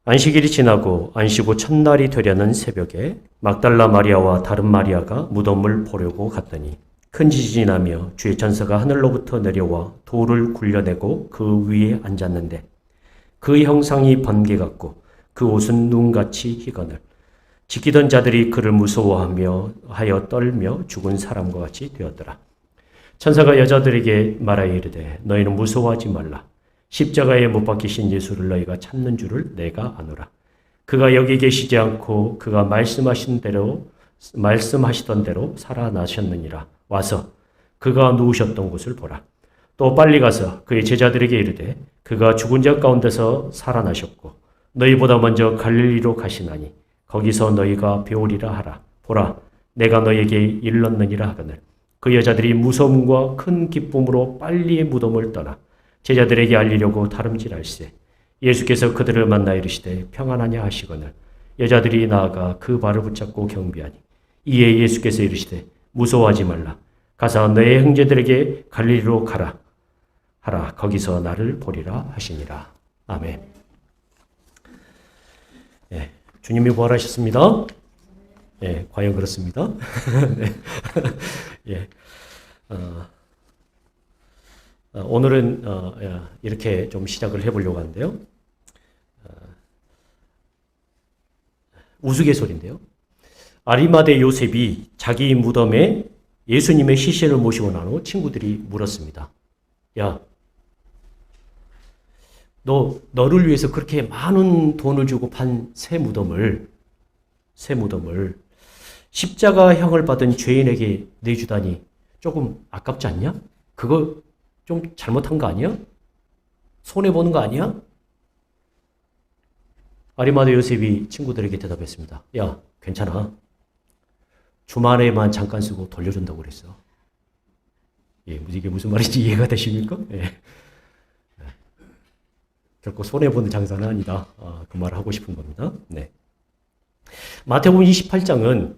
안식일이 지나고 안식 후 첫날이 되려는 새벽에 막달라 마리아와 다른 마리아가 무덤을 보려고 갔더니 큰 지진이 나며 주의 천사가 하늘로부터 내려와 돌을 굴려내고 그 위에 앉았는데 그 형상이 번개 같고 그 옷은 눈같이 희거늘 지키던 자들이 그를 무서워하며 하여 떨며 죽은 사람과 같이 되었더라. 천사가 여자들에게 말하여 이르되 너희는 무서워하지 말라. 십자가에 못 박히신 예수를 너희가 찾는 줄을 내가 아노라. 그가 여기 계시지 않고 그가 말씀하시던 대로 살아나셨느니라. 와서 그가 누우셨던 곳을 보라. 또 빨리 가서 그의 제자들에게 이르되 그가 죽은 자 가운데서 살아나셨고 너희보다 먼저 갈릴리로 가시나니 거기서 너희가 배우리라 하라. 보라, 내가 너희에게 일렀느니라 하거늘. 그 여자들이 무서움과 큰 기쁨으로 빨리 무덤을 떠나 제자들에게 알리려고 다름질할세. 예수께서 그들을 만나 이르시되 평안하냐 하시거늘 여자들이 나아가 그 발을 붙잡고 경배하니 이에 예수께서 이르시되 무서워하지 말라. 가서 너의 형제들에게 갈릴리로 가라 하라. 거기서 나를 보리라 하시니라. 아멘. 예, 주님이 부활하셨습니다. 예, 과연 그렇습니다. 네. 예, 오늘은 이렇게 좀 시작을 해보려고 하는데요. 우스갯소리인데요. 아리마대 요셉이 자기 무덤에 예수님의 시신을 모시고 난 후 친구들이 물었습니다. 야, 너를 위해서 그렇게 많은 돈을 주고 판 새 무덤을 십자가형을 받은 죄인에게 내주다니 조금 아깝지 않냐? 그거 좀 잘못한 거 아니야? 손해보는 거 아니야? 아리마대 요셉이 친구들에게 대답했습니다. 야, 괜찮아. 주말에만 잠깐 쓰고 돌려준다고 그랬어. 예, 이게 무슨 말인지 이해가 되십니까? 예. 결코 손해보는 장사는 아니다. 그 말을 하고 싶은 겁니다. 네. 마태복음 28장은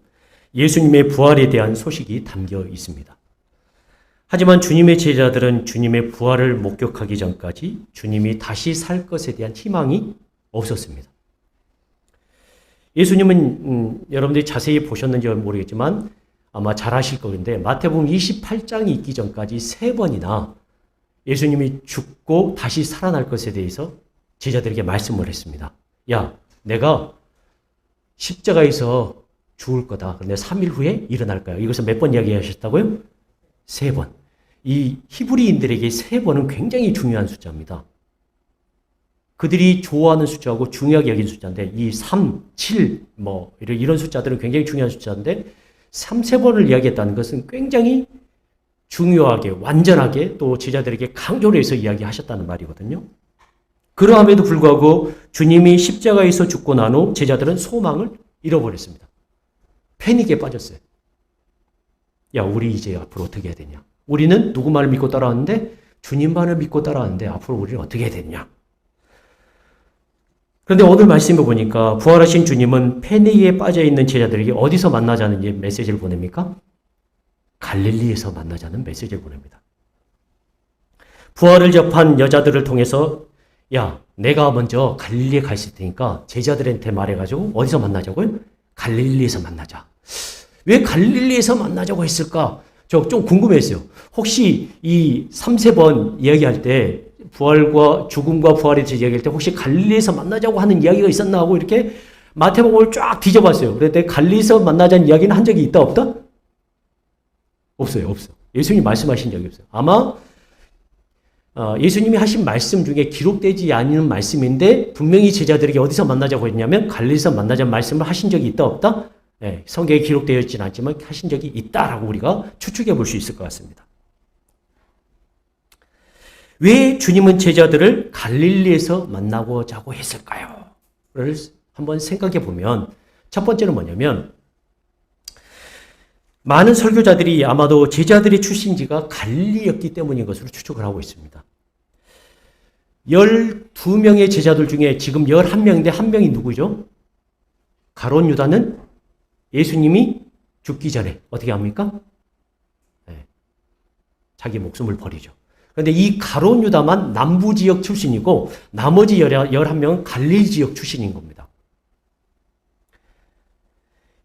예수님의 부활에 대한 소식이 담겨 있습니다. 하지만 주님의 제자들은 주님의 부활을 목격하기 전까지 주님이 다시 살 것에 대한 희망이 없었습니다. 예수님은 여러분들이 자세히 보셨는지 모르겠지만 아마 잘 아실 거인데 마태복음 28장이 있기 전까지 3번이나 예수님이 죽고 다시 살아날 것에 대해서 제자들에게 말씀을 했습니다. 야, 내가 십자가에서 죽을 거다. 그런데 3일 후에 일어날 거야. 이것을 몇 번 이야기하셨다고요? 3번. 이 히브리인들에게 3번은 굉장히 중요한 숫자입니다. 그들이 좋아하는 숫자하고 중요하게 여긴 숫자인데 이 3, 7, 이런 숫자들은 굉장히 중요한 숫자인데 3번을 이야기했다는 것은 굉장히 중요하게 완전하게 또 제자들에게 강조를 해서 이야기하셨다는 말이거든요. 그러함에도 불구하고 주님이 십자가에서 죽고 난 후 제자들은 소망을 잃어버렸습니다. 패닉에 빠졌어요. 야, 우리 이제 앞으로 어떻게 해야 되냐? 우리는 누구 말을 믿고 따라왔는데 주님만을 믿고 따라왔는데 앞으로 우리는 어떻게 해야 되냐? 그런데 오늘 말씀을 보니까 부활하신 주님은 패닉에 빠져있는 제자들에게 어디서 만나자는 메시지를 보냅니까? 갈릴리에서 만나자는 메시지를 보냅니다. 부활을 접한 여자들을 통해서 야, 내가 먼저 갈릴리에 가 있을 테니까 제자들한테 말해가지고 어디서 만나자고요? 갈릴리에서 만나자. 왜 갈릴리에서 만나자고 했을까? 저 좀 궁금했어요. 혹시 이 3번 이야기할 때 부활과 죽음과 부활에 대해서 이야기할 때 혹시 갈릴리에서 만나자고 하는 이야기가 있었나 하고 이렇게 마태복음을 쫙 뒤져봤어요. 그런데 갈릴리에서 만나자는 이야기는 한 적이 있다 없다? 없어요. 예수님이 말씀하신 적이 없어요. 아마 예수님이 하신 말씀 중에 기록되지 않는 말씀인데 분명히 제자들에게 어디서 만나자고 했냐면 갈릴리에서 만나자는 말씀을 하신 적이 있다 없다? 네, 성경에 기록되어 있지는 않지만 하신 적이 있다라고 우리가 추측해 볼 수 있을 것 같습니다. 왜 주님은 제자들을 갈릴리에서 만나고자고 했을까요? 를 한번 생각해 보면 첫 번째는 뭐냐면 많은 설교자들이 아마도 제자들의 출신지가 갈릴리였기 때문인 것으로 추측을 하고 있습니다. 12명의 제자들 중에 지금 11명인데 한 명이 누구죠? 가룟 유다는 예수님이 죽기 전에 어떻게 합니까? 네, 자기 목숨을 버리죠. 그런데 이 가룟 유다만 남부 지역 출신이고 나머지 11명은 갈릴리 지역 출신인 겁니다.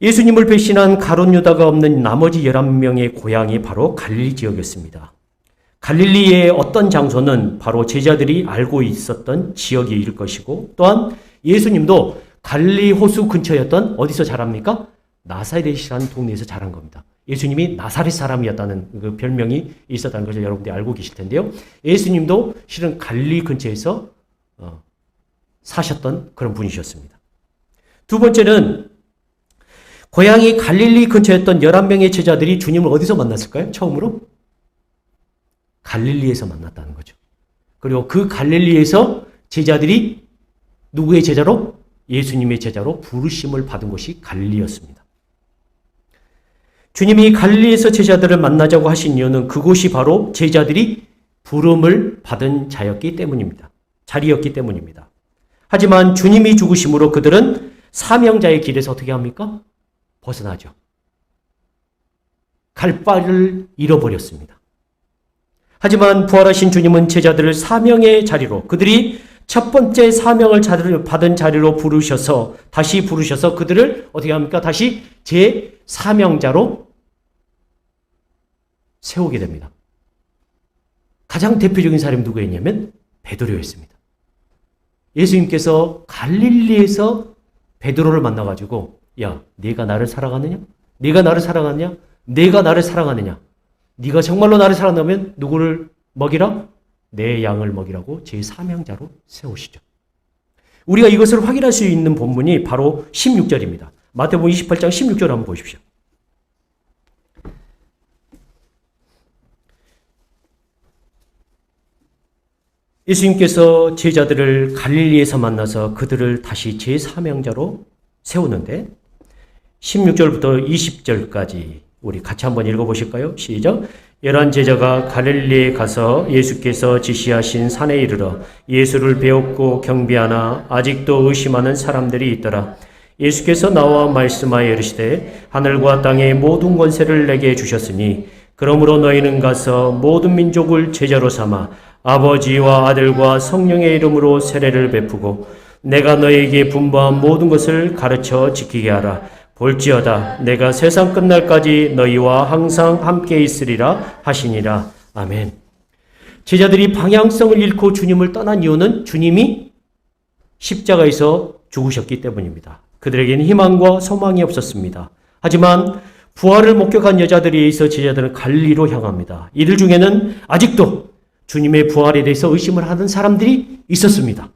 예수님을 배신한 가룟 유다가 없는 나머지 11명의 고향이 바로 갈릴리 지역이었습니다. 갈릴리의 어떤 장소는 바로 제자들이 알고 있었던 지역일 것이고, 또한 예수님도 갈릴리 호수 근처였던 어디서 자랍니까? 나사렛이라는 동네에서 자란 겁니다. 예수님이 나사렛 사람이었다는 그 별명이 있었다는 것을 여러분들이 알고 계실 텐데요. 예수님도 실은 갈릴리 근처에서 사셨던 그런 분이셨습니다. 두 번째는 고향이 갈릴리 근처였던 11명의 제자들이 주님을 어디서 만났을까요? 처음으로? 갈릴리에서 만났다는 거죠. 그리고 그 갈릴리에서 제자들이 누구의 제자로? 예수님의 제자로 부르심을 받은 곳이 갈릴리였습니다. 주님이 갈릴리에서 제자들을 만나자고 하신 이유는 그곳이 바로 제자들이 부름을 받은 자리였기 때문입니다. 하지만 주님이 죽으심으로 그들은 사명자의 길에서 어떻게 합니까? 벗어나죠. 갈 바를 잃어버렸습니다. 하지만 부활하신 주님은 제자들을 사명의 자리로, 그들이 첫 번째 사명을 받은 자리로 다시 부르셔서 그들을 어떻게 합니까? 다시 제 사명자로 세우게 됩니다. 가장 대표적인 사람이 누구였냐면 베드로였습니다. 예수님께서 갈릴리에서 베드로를 만나가지고, 야, 네가 나를 사랑하느냐? 네가 나를 사랑하느냐? 네가 나를 사랑하느냐? 네가 정말로 나를 사랑한다면 누구를 먹이라? 내 양을 먹이라고 제 사명자로 세우시죠. 우리가 이것을 확인할 수 있는 본문이 바로 16절입니다. 마태복음 28장 16절 한번 보십시오. 예수님께서 제자들을 갈릴리에서 만나서 그들을 다시 제 사명자로 세우는데 16절부터 20절까지 우리 같이 한번 읽어보실까요? 시작. 11 제자가 갈릴리에 가서 예수께서 지시하신 산에 이르러 예수를 배웠고 경배하나 아직도 의심하는 사람들이 있더라. 예수께서 나와 말씀하여 이르시되 하늘과 땅의 모든 권세를 내게 주셨으니 그러므로 너희는 가서 모든 민족을 제자로 삼아 아버지와 아들과 성령의 이름으로 세례를 베푸고 내가 너희에게 분부한 모든 것을 가르쳐 지키게 하라. 볼지어다 내가 세상 끝날까지 너희와 항상 함께 있으리라 하시니라. 아멘. 제자들이 방향성을 잃고 주님을 떠난 이유는 주님이 십자가에서 죽으셨기 때문입니다. 그들에게는 희망과 소망이 없었습니다. 하지만 부활을 목격한 여자들에 의해서 제자들은 갈릴리로 향합니다. 이들 중에는 아직도 주님의 부활에 대해서 의심을 하는 사람들이 있었습니다.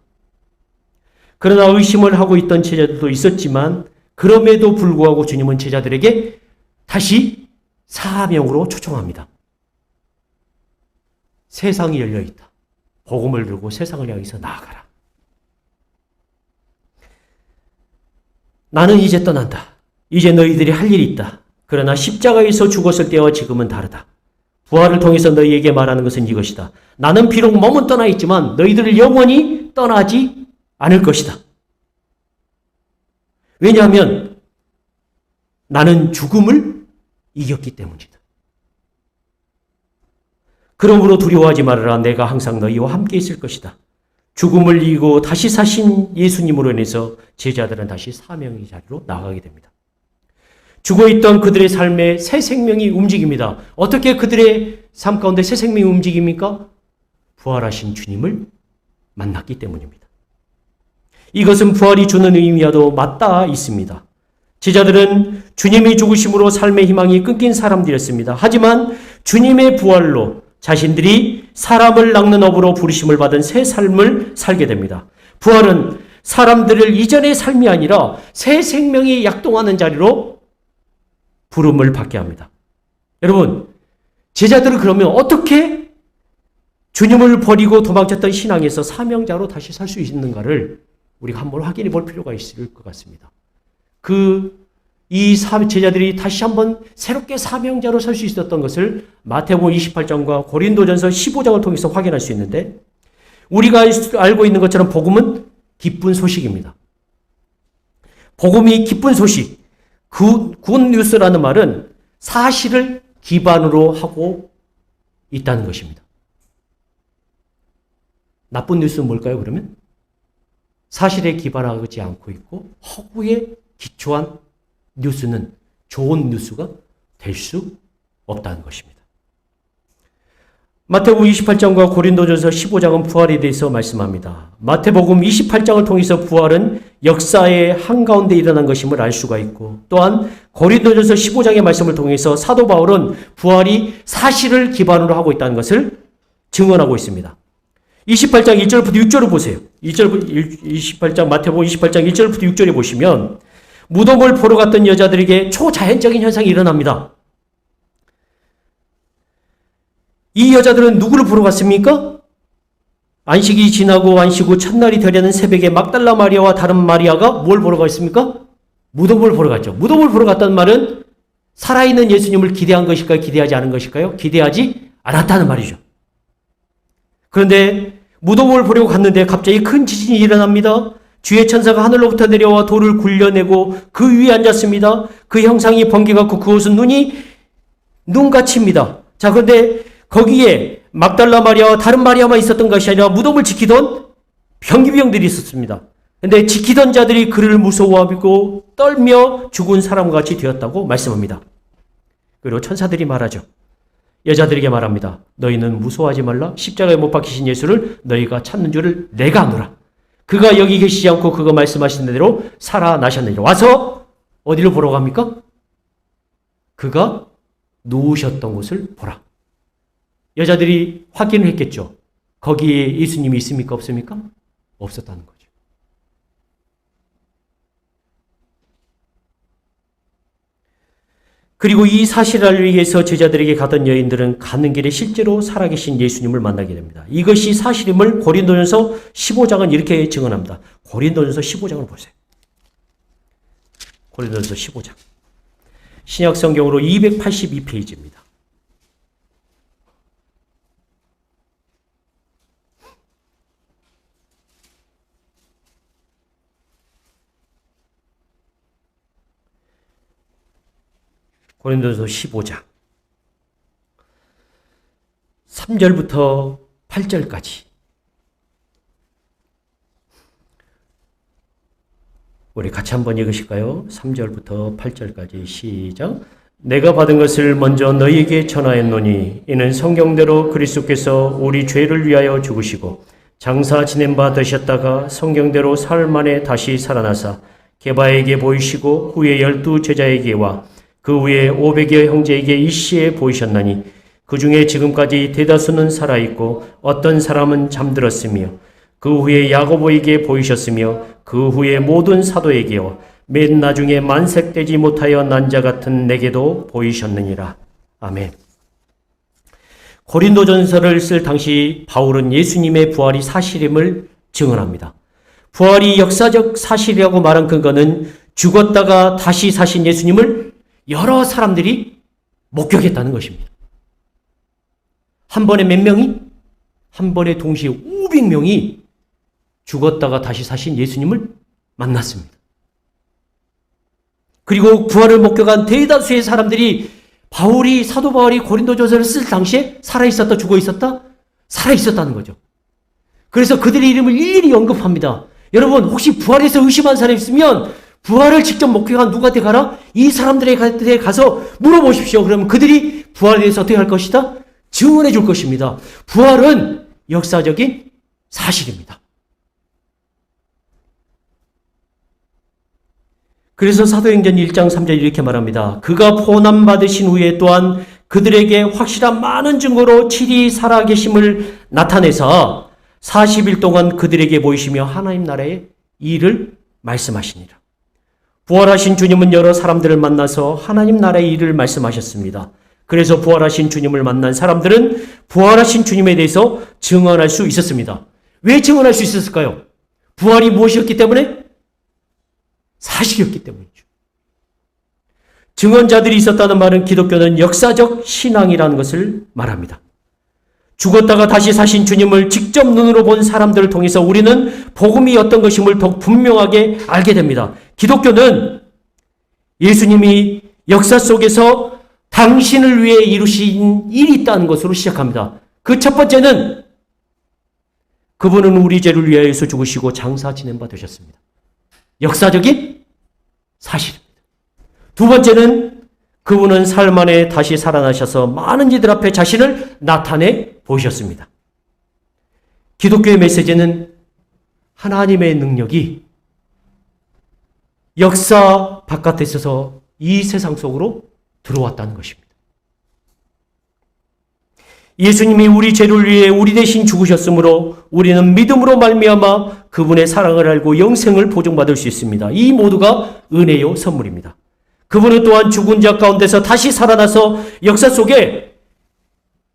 그러나 의심을 하고 있던 제자들도 있었지만 그럼에도 불구하고 주님은 제자들에게 다시 사명으로 초청합니다. 세상이 열려있다. 복음을 들고 세상을 향해서 나아가라. 나는 이제 떠난다. 이제 너희들이 할 일이 있다. 그러나 십자가에서 죽었을 때와 지금은 다르다. 부활을 통해서 너희에게 말하는 것은 이것이다. 나는 비록 몸은 떠나 있지만 너희들을 영원히 떠나지 않을 것이다. 왜냐하면 나는 죽음을 이겼기 때문이다. 그러므로 두려워하지 말아라. 내가 항상 너희와 함께 있을 것이다. 죽음을 이기고 다시 사신 예수님으로 인해서 제자들은 다시 사명의 자리로 나아가게 됩니다. 죽어있던 그들의 삶에 새 생명이 움직입니다. 어떻게 그들의 삶 가운데 새 생명이 움직입니까? 부활하신 주님을 만났기 때문입니다. 이것은 부활이 주는 의미와도 맞닿아 있습니다. 제자들은 주님이 죽으심으로 삶의 희망이 끊긴 사람들이었습니다. 하지만 주님의 부활로 자신들이 사람을 낚는 업으로 부르심을 받은 새 삶을 살게 됩니다. 부활은 사람들을 이전의 삶이 아니라 새 생명이 약동하는 자리로 부름을 받게 합니다. 여러분, 제자들은 그러면 어떻게 주님을 버리고 도망쳤던 신앙에서 사명자로 다시 살 수 있는가를 우리가 한번 확인해 볼 필요가 있을 것 같습니다. 이 제자들이 다시 한번 새롭게 사명자로 설 수 있었던 것을 마태복음 28장과 고린도전서 15장을 통해서 확인할 수 있는데, 우리가 알고 있는 것처럼 복음은 기쁜 소식입니다. 복음이 기쁜 소식, 굿뉴스라는 말은 사실을 기반으로 하고 있다는 것입니다. 나쁜 뉴스는 뭘까요, 그러면? 사실에 기반하지 않고 있고 허구에 기초한 뉴스는 좋은 뉴스가 될 수 없다는 것입니다. 마태복음 28장과 고린도전서 15장은 부활에 대해서 말씀합니다. 마태복음 28장을 통해서 부활은 역사의 한가운데 일어난 것임을 알 수가 있고, 또한 고린도전서 15장의 말씀을 통해서 사도 바울은 부활이 사실을 기반으로 하고 있다는 것을 증언하고 있습니다. 28장 1절부터 6절을 보세요. 28장 마태복음 28장 1절부터 6절에 보시면 무덤을 보러 갔던 여자들에게 초자연적인 현상이 일어납니다. 이 여자들은 누구를 보러 갔습니까? 안식이 지나고 안식 후 첫날이 되려는 새벽에 막달라 마리아와 다른 마리아가 뭘 보러 갔습니까? 무덤을 보러 갔죠. 무덤을 보러 갔다는 말은 살아있는 예수님을 기대한 것일까요? 기대하지 않은 것일까요? 기대하지 않았다는 말이죠. 그런데 무덤을 보려고 갔는데 갑자기 큰 지진이 일어납니다. 주의 천사가 하늘로부터 내려와 돌을 굴려내고 그 위에 앉았습니다. 그 형상이 번개같고 그곳은 눈같이입니다. 자, 그런데 거기에 막달라 마리아와 다른 마리아만 있었던 것이 아니라 무덤을 지키던 병기병들이 있었습니다. 그런데 지키던 자들이 그를 무서워하고 떨며 죽은 사람과 같이 되었다고 말씀합니다. 그리고 천사들이 말하죠. 여자들에게 말합니다. 너희는 무서워하지 말라. 십자가에 못 박히신 예수를 너희가 찾는 줄을 내가 아노라. 그가 여기 계시지 않고 그가 말씀하신 대로 살아나셨느니라. 와서 어디를 보러 갑니까? 그가 누우셨던 곳을 보라. 여자들이 확인을 했겠죠. 거기에 예수님이 있습니까? 없습니까? 없었다는 거죠. 그리고 이 사실을 알기 위해서 제자들에게 가던 여인들은 가는 길에 실제로 살아계신 예수님을 만나게 됩니다. 이것이 사실임을 고린도전서 15장은 이렇게 증언합니다. 고린도전서 15장을 보세요. 고린도전서 15장. 신약 성경으로 282페이지입니다. 고린도전서 15장 3절부터 8절까지 우리 같이 한번 읽으실까요? 3절부터 8절까지 시작. 내가 받은 것을 먼저 너희에게 전하였노니 이는 성경대로 그리스도께서 우리 죄를 위하여 죽으시고 장사 지낸 바 되셨다가 성경대로 사흘 만에 다시 살아나사 게바에게 보이시고 후에 12 제자에게와 그 후에 500여 형제에게 일시에 보이셨나니 그 중에 지금까지 대다수는 살아있고 어떤 사람은 잠들었으며 그 후에 야고보에게 보이셨으며 그 후에 모든 사도에게와 맨 나중에 만색되지 못하여 난 자 같은 내게도 보이셨느니라. 아멘. 고린도전서를 쓸 당시 바울은 예수님의 부활이 사실임을 증언합니다. 부활이 역사적 사실이라고 말한 근거는 죽었다가 다시 사신 예수님을 여러 사람들이 목격했다는 것입니다. 한 번에 몇 명이? 한 번에 동시에 500명이 죽었다가 다시 사신 예수님을 만났습니다. 그리고 부활을 목격한 대다수의 사람들이 사도 바울이 고린도전서를 쓸 당시에 살아있었다, 죽어있었다? 살아있었다는 거죠. 그래서 그들의 이름을 일일이 언급합니다. 여러분, 혹시 부활에서 의심한 사람이 있으면 부활을 직접 목격한 누구한테 가라? 이 사람들한테 가서 물어보십시오. 그러면 그들이 부활에 대해서 어떻게 할 것이다? 증언해 줄 것입니다. 부활은 역사적인 사실입니다. 그래서 사도행전 1장 3절 이렇게 말합니다. 그가 포남 받으신 후에 또한 그들에게 확실한 많은 증거로 칠이 살아계심을 나타내서 40일 동안 그들에게 보이시며 하나님 나라의 일을 말씀하시니라. 부활하신 주님은 여러 사람들을 만나서 하나님 나라의 일을 말씀하셨습니다. 그래서 부활하신 주님을 만난 사람들은 부활하신 주님에 대해서 증언할 수 있었습니다. 왜 증언할 수 있었을까요? 부활이 무엇이었기 때문에? 사실이었기 때문이죠. 증언자들이 있었다는 말은 기독교는 역사적 신앙이라는 것을 말합니다. 죽었다가 다시 사신 주님을 직접 눈으로 본 사람들을 통해서 우리는 복음이 어떤 것임을 더욱 분명하게 알게 됩니다. 기독교는 예수님이 역사 속에서 당신을 위해 이루신 일이 있다는 것으로 시작합니다. 그 첫 번째는 그분은 우리 죄를 위하여서 죽으시고 장사 지낸 바 되셨습니다. 역사적인 사실입니다. 두 번째는 그분은 삶 안에 다시 살아나셔서 많은 이들 앞에 자신을 나타내 보이셨습니다. 기독교의 메시지는 하나님의 능력이 역사 바깥에 있어서 이 세상 속으로 들어왔다는 것입니다. 예수님이 우리 죄를 위해 우리 대신 죽으셨으므로 우리는 믿음으로 말미암아 그분의 사랑을 알고 영생을 보증받을 수 있습니다. 이 모두가 은혜요 선물입니다. 그분은 또한 죽은 자 가운데서 다시 살아나서 역사 속에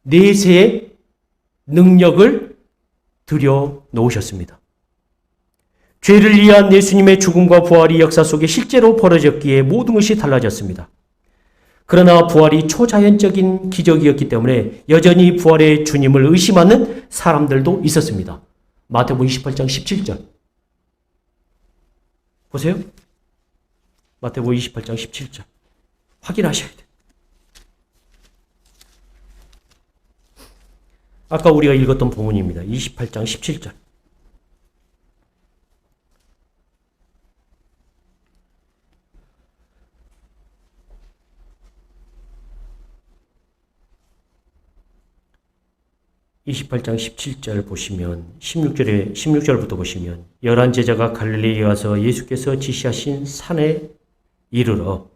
내세의 능력을 들여 놓으셨습니다. 죄를 위한 예수님의 죽음과 부활이 역사 속에 실제로 벌어졌기에 모든 것이 달라졌습니다. 그러나 부활이 초자연적인 기적이었기 때문에 여전히 부활의 주님을 의심하는 사람들도 있었습니다. 마태복음 28장 17절 보세요. 마태복음 28장 17절 확인하셔야 돼요. 아까 우리가 읽었던 본문입니다. 28장 17절. (28장 17절) 보시면 16절부터 보시면 11 제자가 갈릴리에 와서 예수께서 지시하신 산에 이르러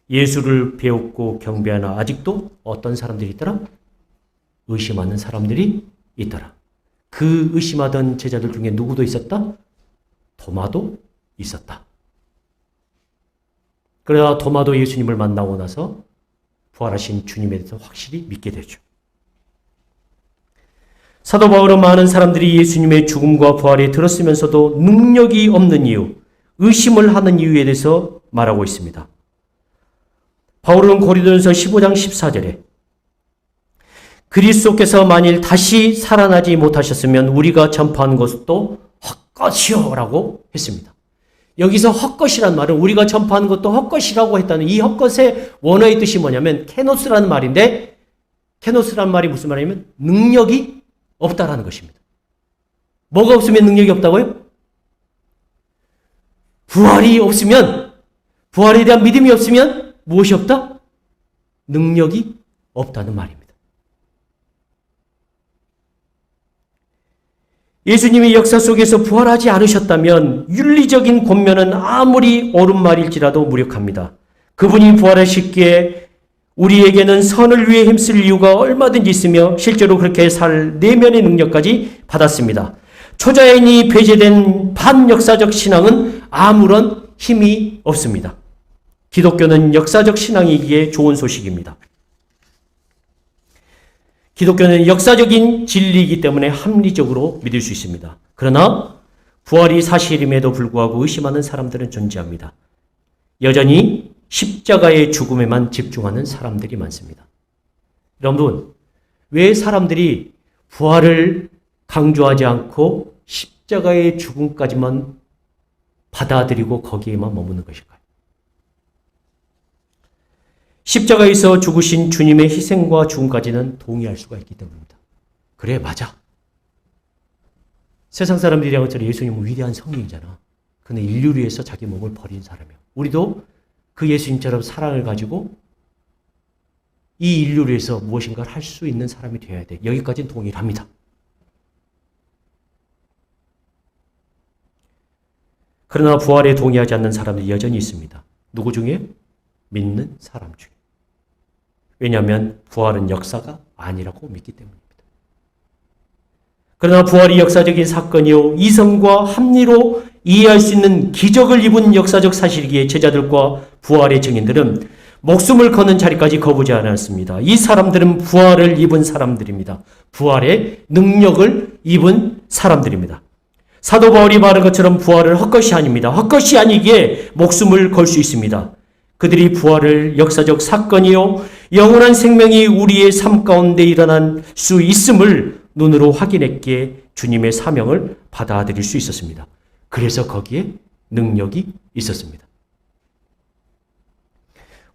예수를 배웠고 경배하나 아직도 어떤 사람들이 있더라? 의심하는 사람들이 있더라. 그 의심하던 제자들 중에 누구도 있었다? 도마도 있었다. 그러나 도마도 예수님을 만나고 나서 부활하신 주님에 대해서 확실히 믿게 되죠. 사도 바울은 많은 사람들이 예수님의 죽음과 부활에 들었으면서도 능력이 없는 이유, 의심을 하는 이유에 대해서 말하고 있습니다. 바울은 고린도전서 15장 14절에 그리스도께서 만일 다시 살아나지 못하셨으면 우리가 전파한 것도 헛것이요 라고 했습니다. 여기서 헛것이란 말은 우리가 전파하는 것도 헛것이라고 했다는 이 헛것의 원어의 뜻이 뭐냐면 케노스라는 말인데 케노스라는 말이 무슨 말이냐면 능력이 없다라는 것입니다. 뭐가 없으면 능력이 없다고요? 부활이 없으면, 부활에 대한 믿음이 없으면 무엇이 없다? 능력이 없다는 말입니다. 예수님이 역사 속에서 부활하지 않으셨다면 윤리적인 권면은 아무리 옳은 말일지라도 무력합니다. 그분이 부활하셨기에 우리에게는 선을 위해 힘쓸 이유가 얼마든지 있으며 실제로 그렇게 살 내면의 능력까지 받았습니다. 초자연이 배제된 반역사적 신앙은 아무런 힘이 없습니다. 기독교는 역사적 신앙이기에 좋은 소식입니다. 기독교는 역사적인 진리이기 때문에 합리적으로 믿을 수 있습니다. 그러나 부활이 사실임에도 불구하고 의심하는 사람들은 존재합니다. 여전히 십자가의 죽음에만 집중하는 사람들이 많습니다. 여러분, 왜 사람들이 부활을 강조하지 않고 십자가의 죽음까지만 받아들이고 거기에만 머무는 것일까요? 십자가에서 죽으신 주님의 희생과 죽음까지는 동의할 수가 있기 때문입니다. 그래, 맞아. 세상 사람들이 한 것처럼 예수님은 위대한 성령이잖아. 그는 인류를 위해서 자기 몸을 버린 사람이야. 우리도 그 예수님처럼 사랑을 가지고 이 인류를 위해서 무엇인가를 할 수 있는 사람이 되어야 돼. 여기까지는 동의를 합니다. 그러나 부활에 동의하지 않는 사람들이 여전히 있습니다. 누구 중에? 믿는 사람 중에. 왜냐하면 부활은 역사가 아니라고 믿기 때문입니다. 그러나 부활이 역사적인 사건이요 이성과 합리로 이해할 수 있는 기적을 입은 역사적 사실이기에 제자들과 부활의 증인들은 목숨을 거는 자리까지 거부지 않았습니다. 이 사람들은 부활을 입은 사람들입니다. 부활의 능력을 입은 사람들입니다. 사도 바울이 말한 것처럼 부활은 헛것이 아닙니다. 헛것이 아니기에 목숨을 걸 수 있습니다. 그들이 부활을 역사적 사건이요 영원한 생명이 우리의 삶 가운데 일어날 수 있음을 눈으로 확인했기에 주님의 사명을 받아들일 수 있었습니다. 그래서 거기에 능력이 있었습니다.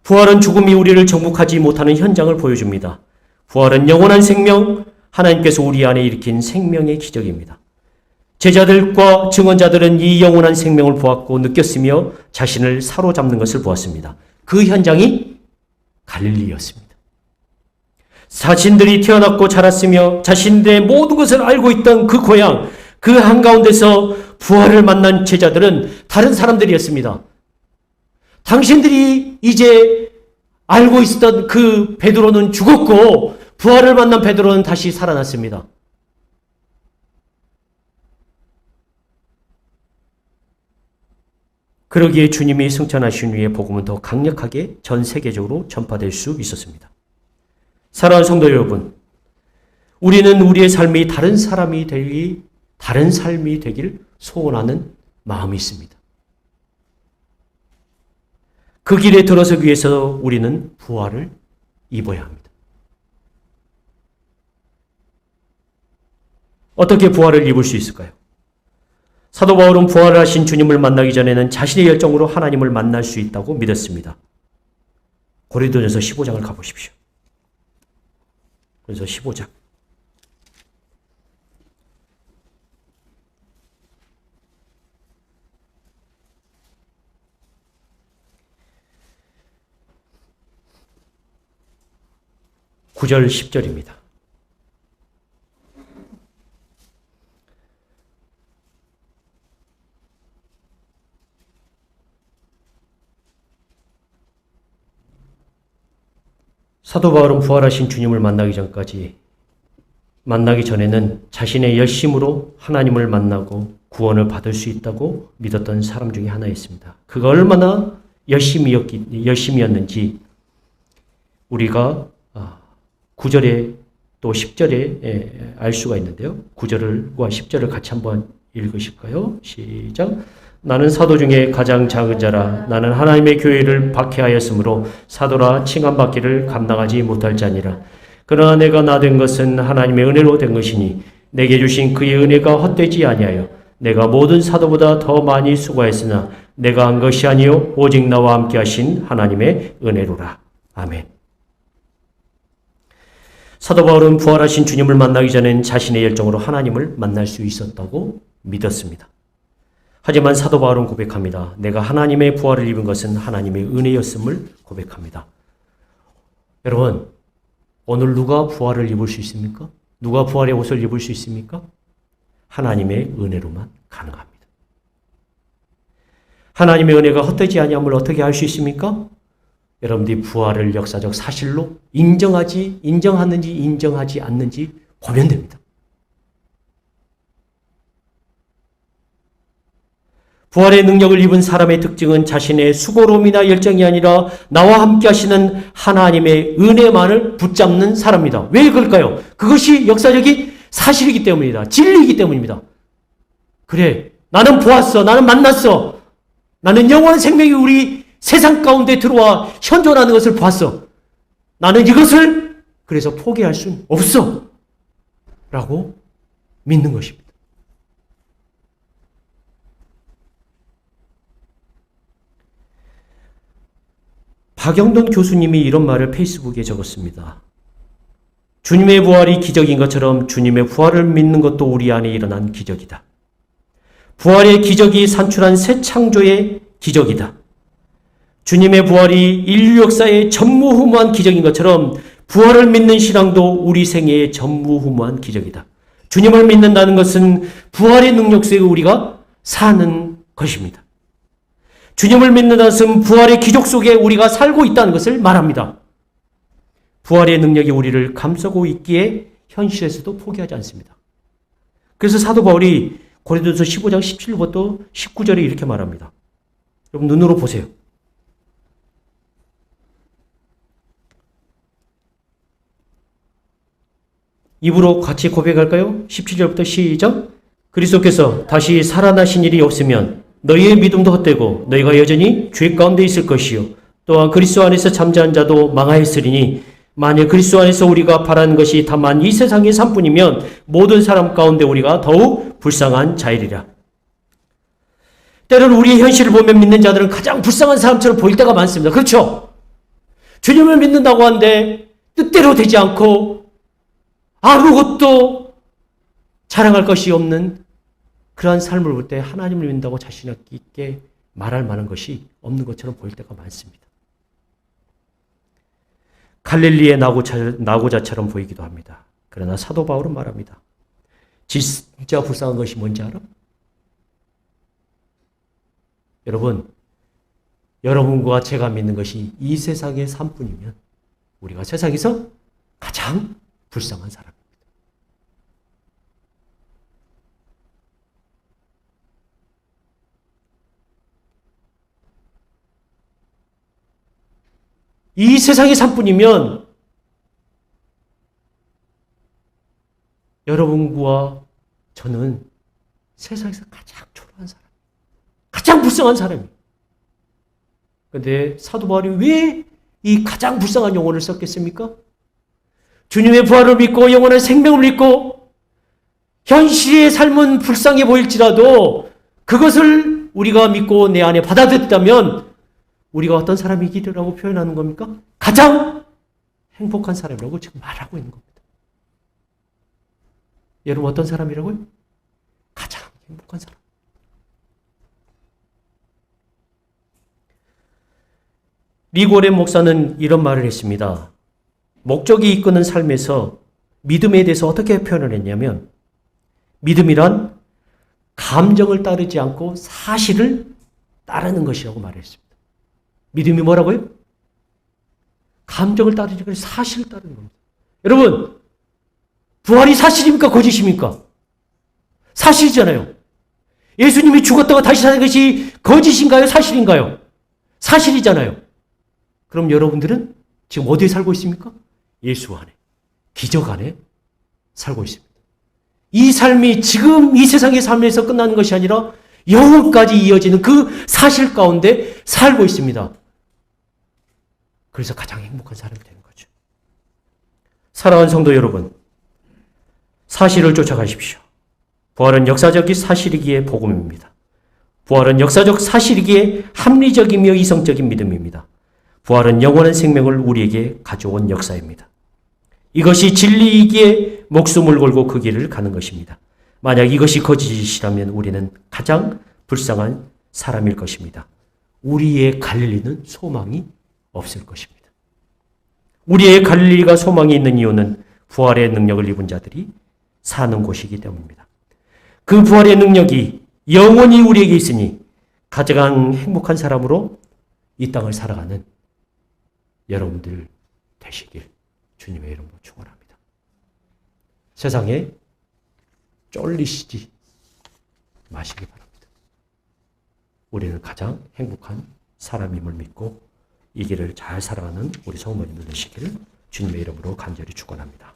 부활은 죽음이 우리를 정복하지 못하는 현장을 보여줍니다. 부활은 영원한 생명, 하나님께서 우리 안에 일으킨 생명의 기적입니다. 제자들과 증언자들은 이 영원한 생명을 보았고 느꼈으며 자신을 사로잡는 것을 보았습니다. 그 현장이 갈릴리였습니다. 자신들이 태어났고 자랐으며 자신들의 모든 것을 알고 있던 그 고향, 그 한가운데서 부활을 만난 제자들은 다른 사람들이었습니다. 당신들이 이제 알고 있었던 그 베드로는 죽었고 부활을 만난 베드로는 다시 살아났습니다. 그러기에 주님이 승천하신 후에 복음은 더 강력하게 전 세계적으로 전파될 수 있었습니다. 사랑하는 성도 여러분, 우리는 우리의 삶이 다른 삶이 되길 소원하는 마음이 있습니다. 그 길에 들어서기 위해서 우리는 부활을 입어야 합니다. 어떻게 부활을 입을 수 있을까요? 사도 바울은 부활을 하신 주님을 만나기 전에는 자신의 열정으로 하나님을 만날 수 있다고 믿었습니다. 고린도전서 15장을 가보십시오. 그래서 15장. (9절) (10절입니다) 사도 바울은 부활하신 주님을 만나기 전에는 자신의 열심으로 하나님을 만나고 구원을 받을 수 있다고 믿었던 사람 중에 하나였습니다. 그가 얼마나 열심이었는지 우리가 9절에 또 10절에 알 수가 있는데요. 9절과 10절을 같이 한번 읽으실까요? 시작. 나는 사도 중에 가장 작은 자라. 나는 하나님의 교회를 박해하였으므로 사도라 칭함받기를 감당하지 못할 자니라. 그러나 내가 나된 것은 하나님의 은혜로 된 것이니 내게 주신 그의 은혜가 헛되지 아니하여 내가 모든 사도보다 더 많이 수고했으나 내가 한 것이 아니요 오직 나와 함께 하신 하나님의 은혜로라. 아멘. 사도 바울은 부활하신 주님을 만나기 전엔 자신의 열정으로 하나님을 만날 수 있었다고 믿었습니다. 하지만 사도 바울은 고백합니다. 내가 하나님의 부활을 입은 것은 하나님의 은혜였음을 고백합니다. 여러분, 오늘 누가 부활을 입을 수 있습니까? 누가 부활의 옷을 입을 수 있습니까? 하나님의 은혜로만 가능합니다. 하나님의 은혜가 헛되지 아니함을 어떻게 알 수 있습니까? 여러분들이 부활을 역사적 사실로 인정하는지 인정하지 않는지 보면 됩니다. 부활의 능력을 입은 사람의 특징은 자신의 수고로움이나 열정이 아니라 나와 함께 하시는 하나님의 은혜만을 붙잡는 사람입니다. 왜 그럴까요? 그것이 역사적인 사실이기 때문입니다. 진리이기 때문입니다. 그래, 나는 보았어. 나는 만났어. 나는 영원한 생명이 우리 세상 가운데 들어와 현존하는 것을 봤어. 나는 이것을 그래서 포기할 수는 없어. 라고 믿는 것입니다. 박영돈 교수님이 이런 말을 페이스북에 적었습니다. 주님의 부활이 기적인 것처럼 주님의 부활을 믿는 것도 우리 안에 일어난 기적이다. 부활의 기적이 산출한 새 창조의 기적이다. 주님의 부활이 인류 역사의 전무후무한 기적인 것처럼 부활을 믿는 신앙도 우리 생애의 전무후무한 기적이다. 주님을 믿는다는 것은 부활의 능력 속에 우리가 사는 것입니다. 주님을 믿는다는 것은 부활의 기적 속에 우리가 살고 있다는 것을 말합니다. 부활의 능력이 우리를 감싸고 있기에 현실에서도 포기하지 않습니다. 그래서 사도 바울이 고린도전서 15장 17절부터 19절에 이렇게 말합니다. 여러분 눈으로 보세요. 입으로 같이 고백할까요? 17절부터 시작. 그리스도께서 다시 살아나신 일이 없으면 너희의 믿음도 헛되고 너희가 여전히 죄 가운데 있을 것이요 또한 그리스도 안에서 잠자는 자도 망하였으리니 만일 그리스도 안에서 우리가 바라는 것이 다만 이 세상의 삶뿐이면 모든 사람 가운데 우리가 더욱 불쌍한 자이리라. 때로는 우리의 현실을 보면 믿는 자들은 가장 불쌍한 사람처럼 보일 때가 많습니다. 그렇죠? 주님을 믿는다고 하는데 뜻대로 되지 않고 아무것도 자랑할 것이 없는 그러한 삶을 볼 때 하나님을 믿는다고 자신 있게 말할 만한 것이 없는 것처럼 보일 때가 많습니다. 갈릴리의 나고자처럼 보이기도 합니다. 그러나 사도 바울은 말합니다. 진짜 불쌍한 것이 뭔지 알아? 여러분, 여러분과 제가 믿는 것이 이 세상의 삶뿐이면 우리가 세상에서 가장 불쌍한 사람입니다. 이 세상의 삶뿐이면 여러분과 저는 세상에서 가장 초라한 사람, 가장 불쌍한 사람이에요. 그런데 사도 바울이 왜 이 가장 불쌍한 용어를 썼겠습니까? 주님의 부활을 믿고 영원한 생명을 믿고 현실의 삶은 불쌍해 보일지라도 그것을 우리가 믿고 내 안에 받아들였다면 우리가 어떤 사람이기라고 표현하는 겁니까? 가장 행복한 사람이라고 지금 말하고 있는 겁니다. 여러분 어떤 사람이라고요? 가장 행복한 사람. 리고렌 목사는 이런 말을 했습니다. 목적이 이끄는 삶에서 믿음에 대해서 어떻게 표현을 했냐면 믿음이란 감정을 따르지 않고 사실을 따르는 것이라고 말했습니다. 믿음이 뭐라고요? 감정을 따르지 않고 사실을 따르는 겁니다. 여러분, 부활이 사실입니까? 거짓입니까? 사실이잖아요. 예수님이 죽었다가 다시 사는 것이 거짓인가요? 사실인가요? 사실이잖아요. 그럼 여러분들은 지금 어디에 살고 있습니까? 예수 안에, 기적 안에 살고 있습니다. 이 삶이 지금 이 세상의 삶에서 끝나는 것이 아니라 영혼까지 이어지는 그 사실 가운데 살고 있습니다. 그래서 가장 행복한 사람이 되는 거죠. 사랑하는 성도 여러분, 사실을 쫓아가십시오. 부활은 역사적 사실이기에 복음입니다. 부활은 역사적 사실이기에 합리적이며 이성적인 믿음입니다. 부활은 영원한 생명을 우리에게 가져온 역사입니다. 이것이 진리이기에 목숨을 걸고 그 길을 가는 것입니다. 만약 이것이 거짓이라면 우리는 가장 불쌍한 사람일 것입니다. 우리의 갈릴리는 소망이 없을 것입니다. 우리의 갈릴리가 소망이 있는 이유는 부활의 능력을 입은 자들이 사는 곳이기 때문입니다. 그 부활의 능력이 영원히 우리에게 있으니 가장 행복한 사람으로 이 땅을 살아가는 여러분들 되시길 주님의 이름으로 축원합니다. 세상에 쫄리시지 마시기 바랍니다. 우리는 가장 행복한 사람임을 믿고 이 길을 잘 살아가는 우리 성도님들 되시기를 주님의 이름으로 간절히 축원합니다.